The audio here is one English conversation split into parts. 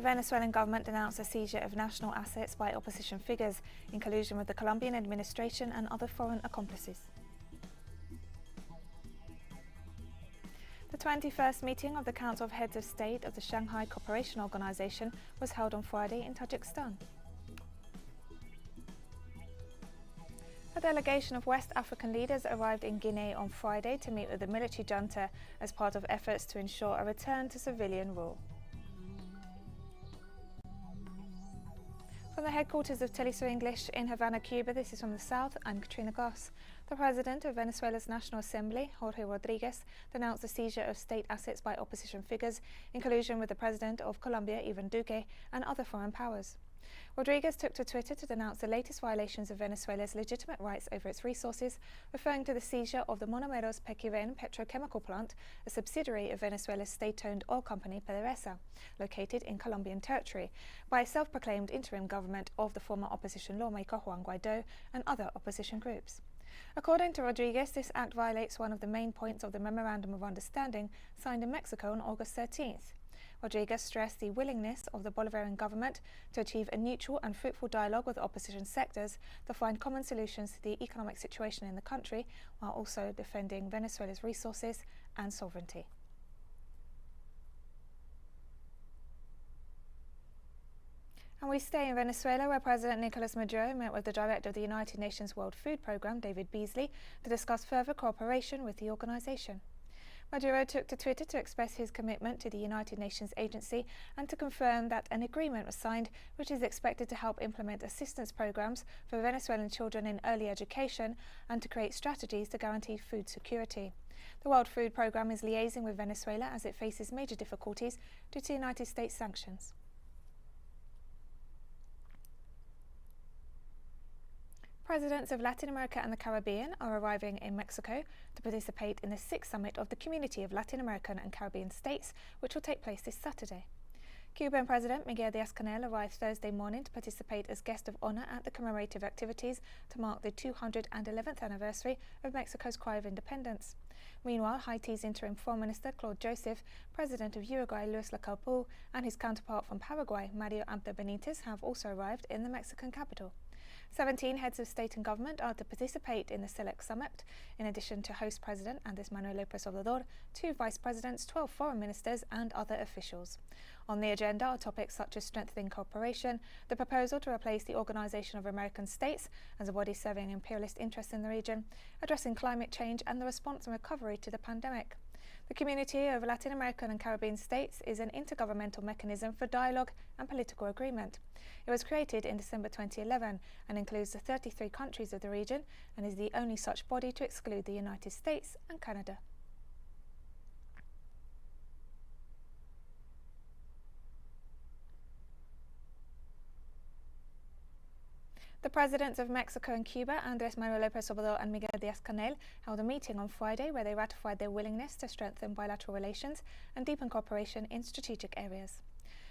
The Venezuelan government announced a seizure of national assets by opposition figures in collusion with the Colombian administration and other foreign accomplices. The 21st meeting of the Council of Heads of State of the Shanghai Cooperation Organization was held on Friday in Tajikistan. A delegation of West African leaders arrived in Guinea on Friday to meet with the military junta as part of efforts to ensure a return to civilian rule. From the headquarters of teleSUR English in Havana, Cuba, this is From the South, I'm Katrina Goss. The President of Venezuela's National Assembly, Jorge Rodriguez, denounced the seizure of state assets by opposition figures in collusion with the President of Colombia, Ivan Duque, and other foreign powers. Rodriguez took to Twitter to denounce the latest violations of Venezuela's legitimate rights over its resources, referring to the seizure of the Monomeros Pequiven petrochemical plant, a subsidiary of Venezuela's state-owned oil company PDVSA, located in Colombian territory, by a self-proclaimed interim government of the former opposition lawmaker Juan Guaidó and other opposition groups. According to Rodriguez, this act violates one of the main points of the Memorandum of Understanding signed in Mexico on August 13th. Rodriguez stressed the willingness of the Bolivarian government to achieve a neutral and fruitful dialogue with opposition sectors to find common solutions to the economic situation in the country, while also defending Venezuela's resources and sovereignty. And we stay in Venezuela, where President Nicolas Maduro met with the director of the United Nations World Food Programme, David Beasley, to discuss further cooperation with the organisation. Maduro took to Twitter to express his commitment to the United Nations agency and to confirm that an agreement was signed which is expected to help implement assistance programs for Venezuelan children in early education and to create strategies to guarantee food security. The World Food Programme is liaising with Venezuela as it faces major difficulties due to United States sanctions. Presidents of Latin America and the Caribbean are arriving in Mexico to participate in the 6th summit of the Community of Latin American and Caribbean States, which will take place this Saturday. Cuban President Miguel Díaz-Canel arrived Thursday morning to participate as guest of honor at the commemorative activities to mark the 211th anniversary of Mexico's cry of independence. Meanwhile, Haiti's interim Foreign Minister Claude Joseph, President of Uruguay Luis Lacalle, and his counterpart from Paraguay, Mario Abdo Benitez, have also arrived in the Mexican capital. 17 heads of state and government are to participate in the select summit, in addition to host President Andrés Manuel López Obrador, 2 vice presidents, 12 foreign ministers and other officials. On the agenda are topics such as strengthening cooperation, the proposal to replace the Organization of American States as a body serving imperialist interests in the region, addressing climate change and the response and recovery to the pandemic. The Community of Latin American and Caribbean States is an intergovernmental mechanism for dialogue and political agreement. It was created in December 2011 and includes the 33 countries of the region and is the only such body to exclude the United States and Canada. The presidents of Mexico and Cuba, Andrés Manuel López Obrador and Miguel Díaz-Canel, held a meeting on Friday where they ratified their willingness to strengthen bilateral relations and deepen cooperation in strategic areas.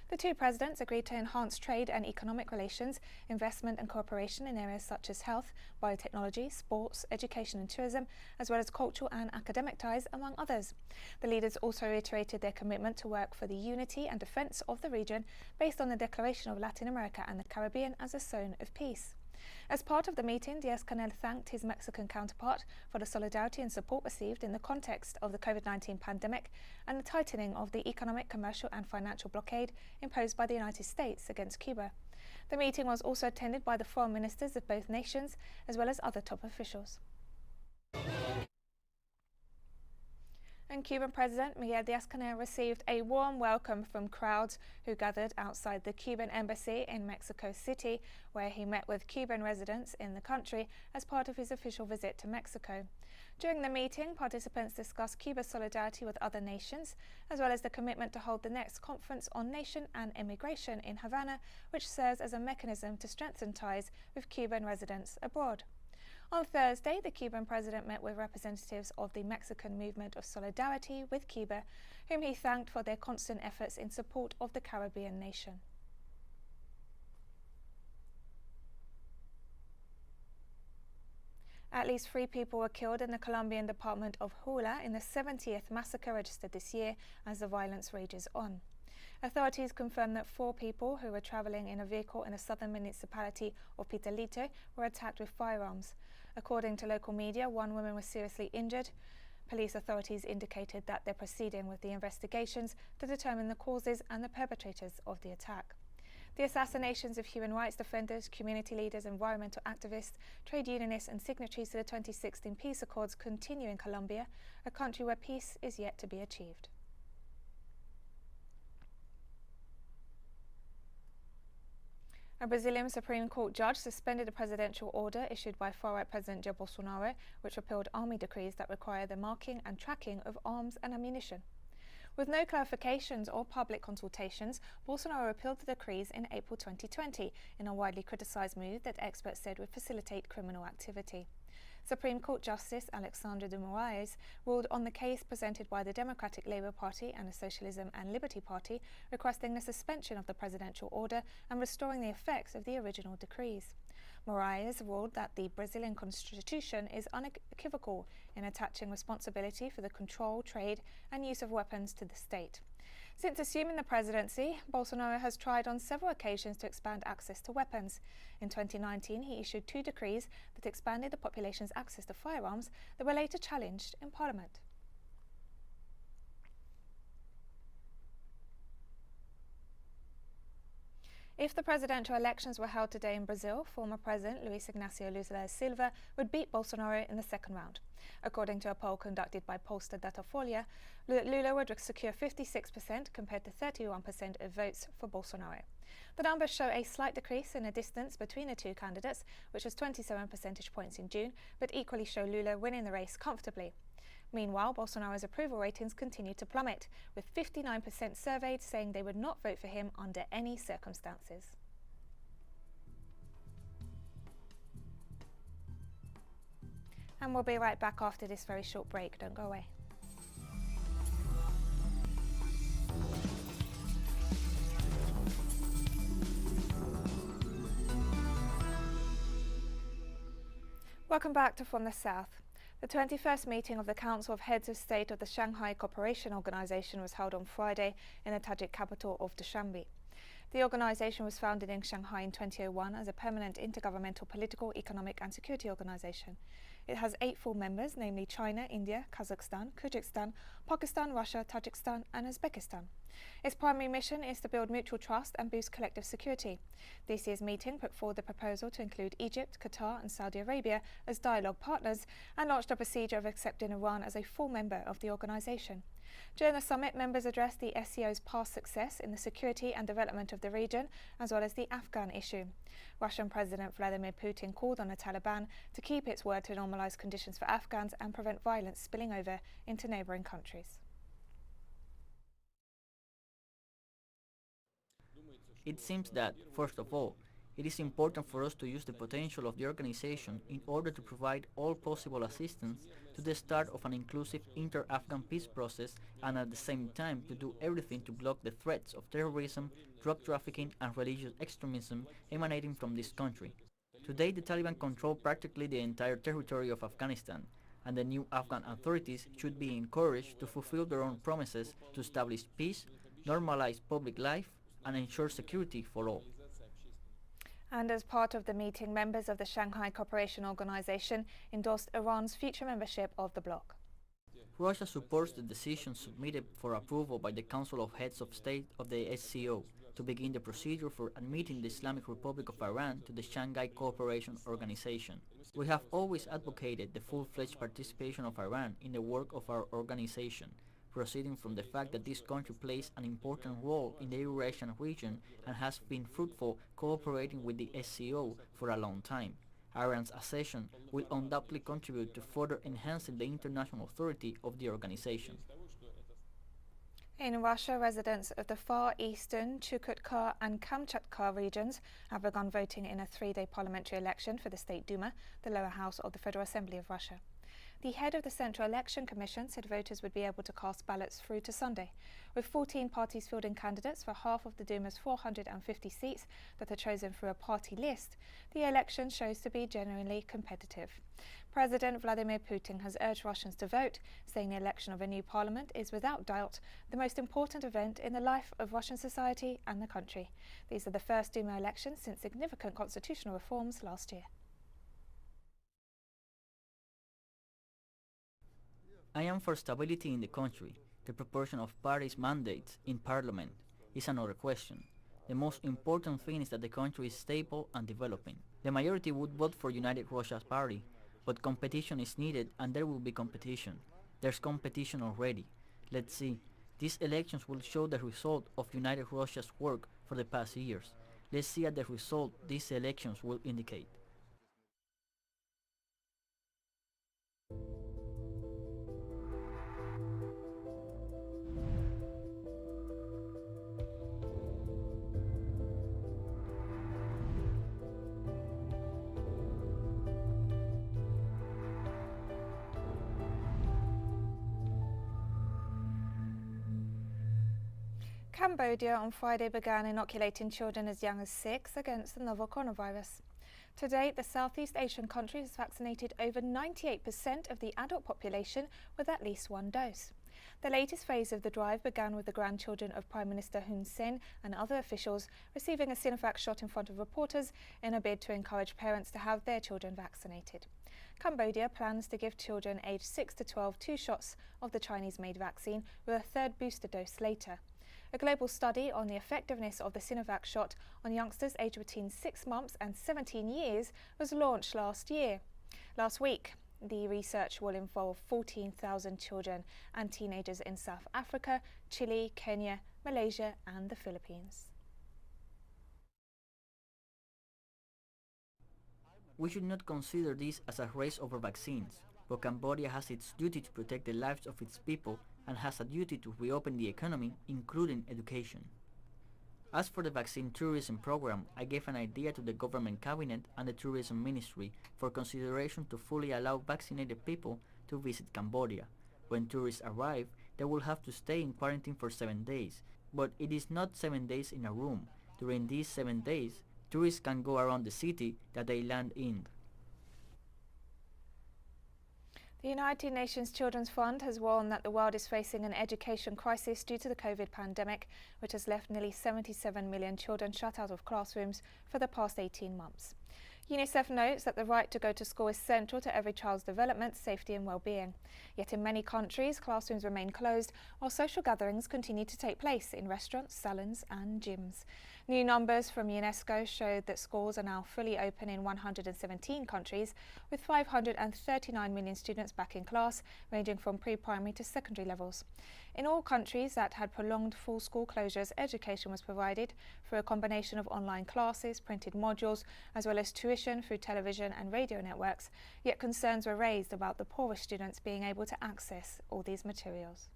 The 2 presidents agreed to enhance trade and economic relations, investment and cooperation in areas such as health, biotechnology, sports, education and tourism, as well as cultural and academic ties, among others. The leaders also reiterated their commitment to work for the unity and defence of the region based on the Declaration of Latin America and the Caribbean as a zone of peace. As part of the meeting, Díaz-Canel thanked his Mexican counterpart for the solidarity and support received in the context of the COVID-19 pandemic and the tightening of the economic, commercial and financial blockade imposed by the United States against Cuba. The meeting was also attended by the foreign ministers of both nations, as well as other top officials. And Cuban President Miguel Díaz-Canel received a warm welcome from crowds who gathered outside the Cuban embassy in Mexico City, where he met with Cuban residents in the country as part of his official visit to Mexico. During the meeting, participants discussed Cuba's solidarity with other nations, as well as the commitment to hold the next Conference on Nation and Immigration in Havana, which serves as a mechanism to strengthen ties with Cuban residents abroad. On Thursday, the Cuban president met with representatives of the Mexican Movement of Solidarity with Cuba, whom he thanked for their constant efforts in support of the Caribbean nation. At least 3 people were killed in the Colombian department of Huila in the 70th massacre registered this year as the violence rages on. Authorities confirmed that 4 people who were travelling in a vehicle in the southern municipality of Pitalito were attacked with firearms. According to local media, 1 woman was seriously injured. Police authorities indicated that they're proceeding with the investigations to determine the causes and the perpetrators of the attack. The assassinations of human rights defenders, community leaders, environmental activists, trade unionists and signatories to the 2016 peace accords continue in Colombia, a country where peace is yet to be achieved. A Brazilian Supreme Court judge suspended a presidential order issued by far-right President Jair Bolsonaro, which repealed army decrees that require the marking and tracking of arms and ammunition. With no clarifications or public consultations, Bolsonaro repealed the decrees in April 2020 in a widely criticised move that experts said would facilitate criminal activity. Supreme Court Justice Alexandre de Moraes ruled on the case presented by the Democratic Labour Party and the Socialism and Liberty Party, requesting the suspension of the presidential order and restoring the effects of the original decrees. Moraes ruled that the Brazilian constitution is unequivocal in attaching responsibility for the control, trade and use of weapons to the state. Since assuming the presidency, Bolsonaro has tried on several occasions to expand access to weapons. In 2019, he issued 2 decrees that expanded the population's access to firearms that were later challenged in Parliament. If the presidential elections were held today in Brazil, former President Luiz Inácio Lula da Silva would beat Bolsonaro in the second round. According to a poll conducted by pollster Datafolha, Lula would secure 56% compared to 31% of votes for Bolsonaro. The numbers show a slight decrease in the distance between the 2 candidates, which was 27 percentage points in June, but equally show Lula winning the race comfortably. Meanwhile, Bolsonaro's approval ratings continue to plummet, with 59% surveyed saying they would not vote for him under any circumstances. And we'll be right back after this very short break. Don't go away. Welcome back to From the South. The 21st meeting of the Council of Heads of State of the Shanghai Cooperation Organization was held on Friday in the Tajik capital of Dushanbe. The organization was founded in Shanghai in 2001 as a permanent intergovernmental political, economic and security organization. It has 8 full members, namely China, India, Kazakhstan, Kyrgyzstan, Pakistan, Russia, Tajikistan and Uzbekistan. Its primary mission is to build mutual trust and boost collective security. This year's meeting put forward the proposal to include Egypt, Qatar and Saudi Arabia as dialogue partners and launched a procedure of accepting Iran as a full member of the organisation. During the summit, members addressed the SCO's past success in the security and development of the region, as well as the Afghan issue. Russian President Vladimir Putin called on the Taliban to keep its word to normalise conditions for Afghans and prevent violence spilling over into neighbouring countries. It seems that, first of all, it is important for us to use the potential of the organization in order to provide all possible assistance to the start of an inclusive inter-Afghan peace process and at the same time to do everything to block the threats of terrorism, drug trafficking and religious extremism emanating from this country. Today the Taliban control practically the entire territory of Afghanistan, and the new Afghan authorities should be encouraged to fulfill their own promises to establish peace, normalize public life and ensure security for all. And as part of the meeting, members of the Shanghai Cooperation Organization endorsed Iran's future membership of the bloc. Russia supports the decision submitted for approval by the Council of Heads of State of the SCO to begin the procedure for admitting the Islamic Republic of Iran to the Shanghai Cooperation Organization. We have always advocated the full-fledged participation of Iran in the work of our organization, proceeding from the fact that this country plays an important role in the Eurasian region and has been fruitful cooperating with the SCO for a long time. Iran's accession will undoubtedly contribute to further enhancing the international authority of the organization. In Russia, residents of the far eastern Chukotka and Kamchatka regions have begun voting in a 3-day parliamentary election for the State Duma, the lower house of the Federal Assembly of Russia. The head of the Central Election Commission said voters would be able to cast ballots through to Sunday. With 14 parties fielding candidates for half of the Duma's 450 seats that are chosen through a party list, the election shows to be genuinely competitive. President Vladimir Putin has urged Russians to vote, saying the election of a new parliament is without doubt the most important event in the life of Russian society and the country. These are the first Duma elections since significant constitutional reforms last year. I am for stability in the country. The proportion of parties' mandates in parliament is another question. The most important thing is that the country is stable and developing. The majority would vote for United Russia's party, but competition is needed and there will be competition. There's competition already. Let's see. These elections will show the result of United Russia's work for the past years. Let's see at the result these elections will indicate. Cambodia on Friday began inoculating children as young as 6 against the novel coronavirus. To date, the Southeast Asian country has vaccinated over 98% of the adult population with at least one dose. The latest phase of the drive began with the grandchildren of Prime Minister Hun Sen and other officials receiving a Sinovac shot in front of reporters in a bid to encourage parents to have their children vaccinated. Cambodia plans to give children aged 6 to 12 2 shots of the Chinese-made vaccine with a third booster dose later. A global study on the effectiveness of the Sinovac shot on youngsters aged between 6 months and 17 years was launched last week. The research will involve 14,000 children and teenagers in South Africa, Chile, Kenya, Malaysia and the Philippines. We should not consider this as a race over vaccines, but Cambodia has its duty to protect the lives of its people and has a duty to reopen the economy, including education. As for the vaccine tourism program, I gave an idea to the government cabinet and the tourism ministry for consideration to fully allow vaccinated people to visit Cambodia. When tourists arrive, they will have to stay in quarantine for 7 days, but it is not 7 days in a room. During these 7 days, tourists can go around the city that they land in. The United Nations Children's Fund has warned that the world is facing an education crisis due to the COVID pandemic, which has left nearly 77 million children shut out of classrooms for the past 18 months. UNICEF notes that the right to go to school is central to every child's development, safety and well-being. Yet in many countries, classrooms remain closed while social gatherings continue to take place in restaurants, salons and gyms. New numbers from UNESCO showed that schools are now fully open in 117 countries, with 539 million students back in class, ranging from pre-primary to secondary levels. In all countries that had prolonged full school closures, education was provided through a combination of online classes, printed modules, as well as tuition through television and radio networks, yet concerns were raised about the poorest students being able to access all these materials.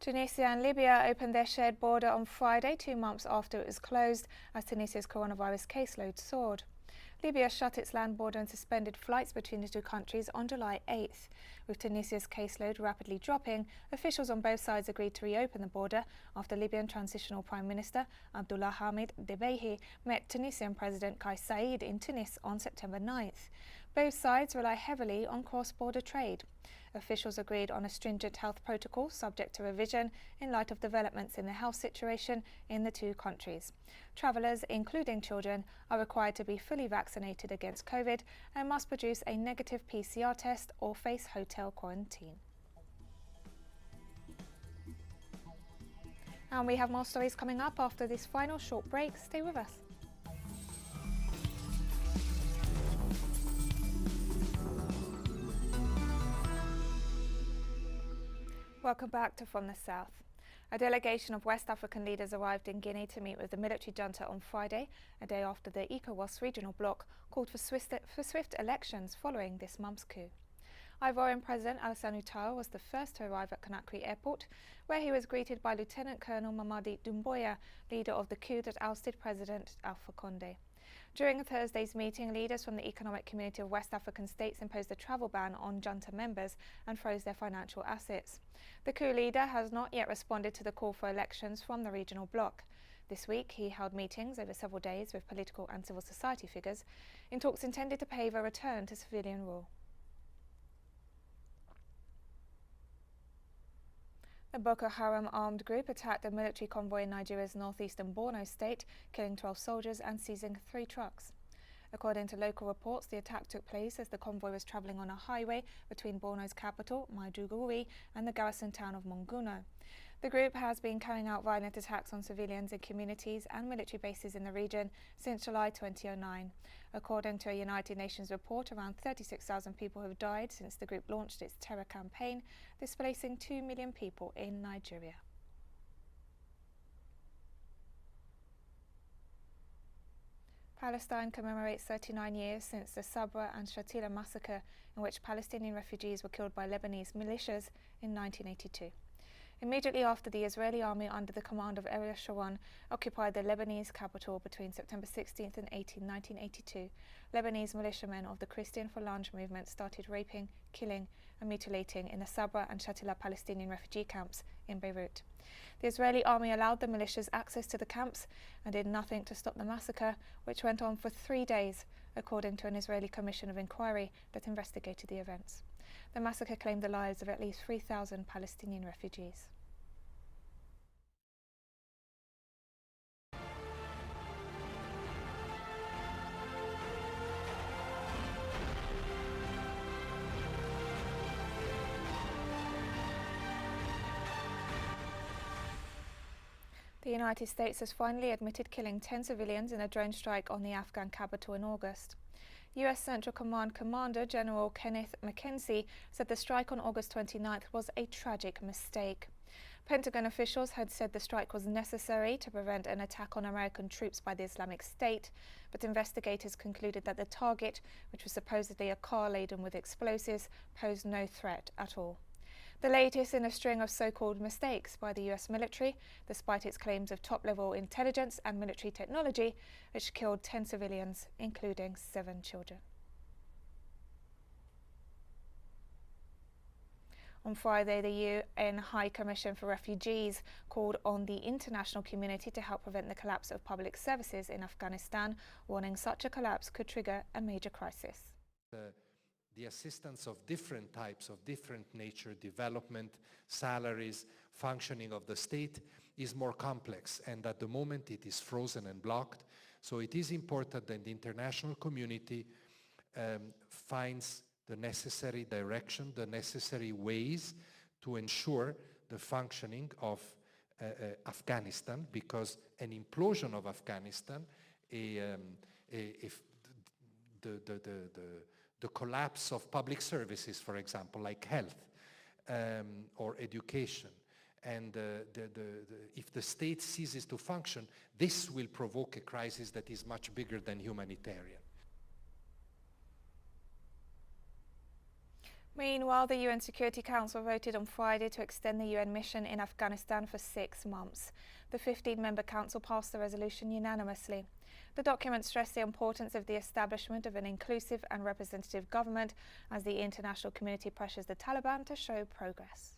Tunisia and Libya opened their shared border on Friday, 2 months after it was closed, as Tunisia's coronavirus caseload soared. Libya shut its land border and suspended flights between the two countries on July 8th. With Tunisia's caseload rapidly dropping, officials on both sides agreed to reopen the border after Libyan Transitional Prime Minister Abdullah Hamid Dbeibeh met Tunisian President Kais Saied in Tunis on September 9th. Both sides rely heavily on cross-border trade. Officials agreed on a stringent health protocol subject to revision in light of developments in the health situation in the two countries. Travellers, including children, are required to be fully vaccinated against COVID and must produce a negative PCR test or face hotel quarantine. And we have more stories coming up after this final short break. Stay with us. Welcome back to From the South. A delegation of West African leaders arrived in Guinea to meet with the military junta on Friday, a day after the ECOWAS regional bloc called for swift elections following this month's coup. Ivorian President Alassane Ouattara was the first to arrive at Conakry Airport, where he was greeted by Lieutenant Colonel Mamadi Doumbouya, leader of the coup that ousted President Alpha Condé. During Thursday's meeting, leaders from the Economic Community of West African States imposed a travel ban on junta members and froze their financial assets. The coup leader has not yet responded to the call for elections from the regional bloc. This week, he held meetings over several days with political and civil society figures in talks intended to pave a return to civilian rule. The Boko Haram armed group attacked a military convoy in Nigeria's northeastern Borno state, killing 12 soldiers and seizing 3 trucks. According to local reports, the attack took place as the convoy was travelling on a highway between Borno's capital, Maiduguri, and the garrison town of Monguno. The group has been carrying out violent attacks on civilians in communities and military bases in the region since July 2009. According to a United Nations report, around 36,000 people have died since the group launched its terror campaign, displacing 2 million people in Nigeria. Palestine commemorates 39 years since the Sabra and Shatila massacre, in which Palestinian refugees were killed by Lebanese militias in 1982. Immediately after the Israeli army under the command of Ariel Sharon occupied the Lebanese capital between September 16th and 18, 1982, Lebanese militiamen of the Christian Phalange movement started raping, killing and mutilating in the Sabra and Shatila Palestinian refugee camps in Beirut. The Israeli army allowed the militias access to the camps and did nothing to stop the massacre, which went on for 3 days, according to an Israeli commission of inquiry that investigated the events. The massacre claimed the lives of at least 3,000 Palestinian refugees. The United States has finally admitted killing 10 civilians in a drone strike on the Afghan capital in August. U.S. Central Command Commander General Kenneth McKenzie said the strike on August 29th was a tragic mistake. Pentagon officials had said the strike was necessary to prevent an attack on American troops by the Islamic State, but investigators concluded that the target, which was supposedly a car laden with explosives, posed no threat at all. The latest in a string of so-called mistakes by the US military, despite its claims of top-level intelligence and military technology, which killed 10 civilians, including 7 children. On Friday, the UN High Commission for Refugees called on the international community to help prevent the collapse of public services in Afghanistan, warning such a collapse could trigger a major crisis. The assistance of different types, of different nature, development, salaries, functioning of the state is more complex, and at the moment it is frozen and blocked. So it is important that the international community finds the necessary direction, the necessary ways to ensure the functioning of Afghanistan, because an implosion of Afghanistan, if the collapse of public services, for example, like health or education, and if the state ceases to function, this will provoke a crisis that is much bigger than humanitarian. Meanwhile, the UN Security Council voted on Friday to extend the UN mission in Afghanistan for 6 months. The 15-member council passed the resolution unanimously. The document stressed the importance of the establishment of an inclusive and representative government as the international community pressures the Taliban to show progress.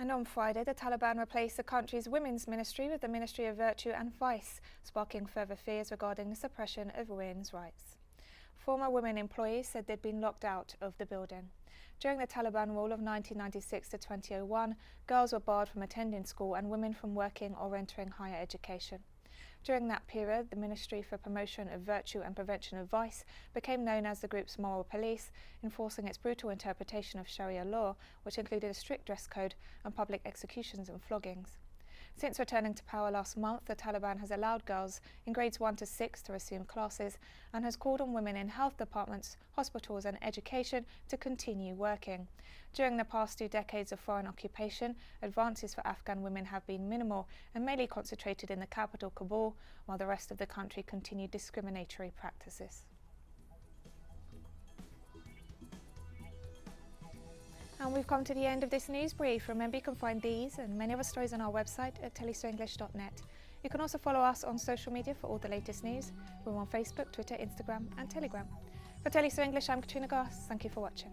And on Friday, the Taliban replaced the country's women's ministry with the Ministry of Virtue and Vice, sparking further fears regarding the suppression of women's rights. Former women employees said they'd been locked out of the building. During the Taliban rule of 1996 to 2001, girls were barred from attending school and women from working or entering higher education. During that period, the Ministry for Promotion of Virtue and Prevention of Vice became known as the group's moral police, enforcing its brutal interpretation of Sharia law, which included a strict dress code and public executions and floggings. Since returning to power last month, the Taliban has allowed girls in grades 1 to 6 to resume classes and has called on women in health departments, hospitals and education to continue working. During the past 2 decades of foreign occupation, advances for Afghan women have been minimal and mainly concentrated in the capital, Kabul, while the rest of the country continued discriminatory practices. And we've come to the end of this news brief. Remember, you can find these and many other stories on our website at telesurenglish.net. You can also follow us on social media for all the latest news. We're on Facebook, Twitter, Instagram and Telegram. For teleSUR English, I'm Katrina Goss. Thank you for watching.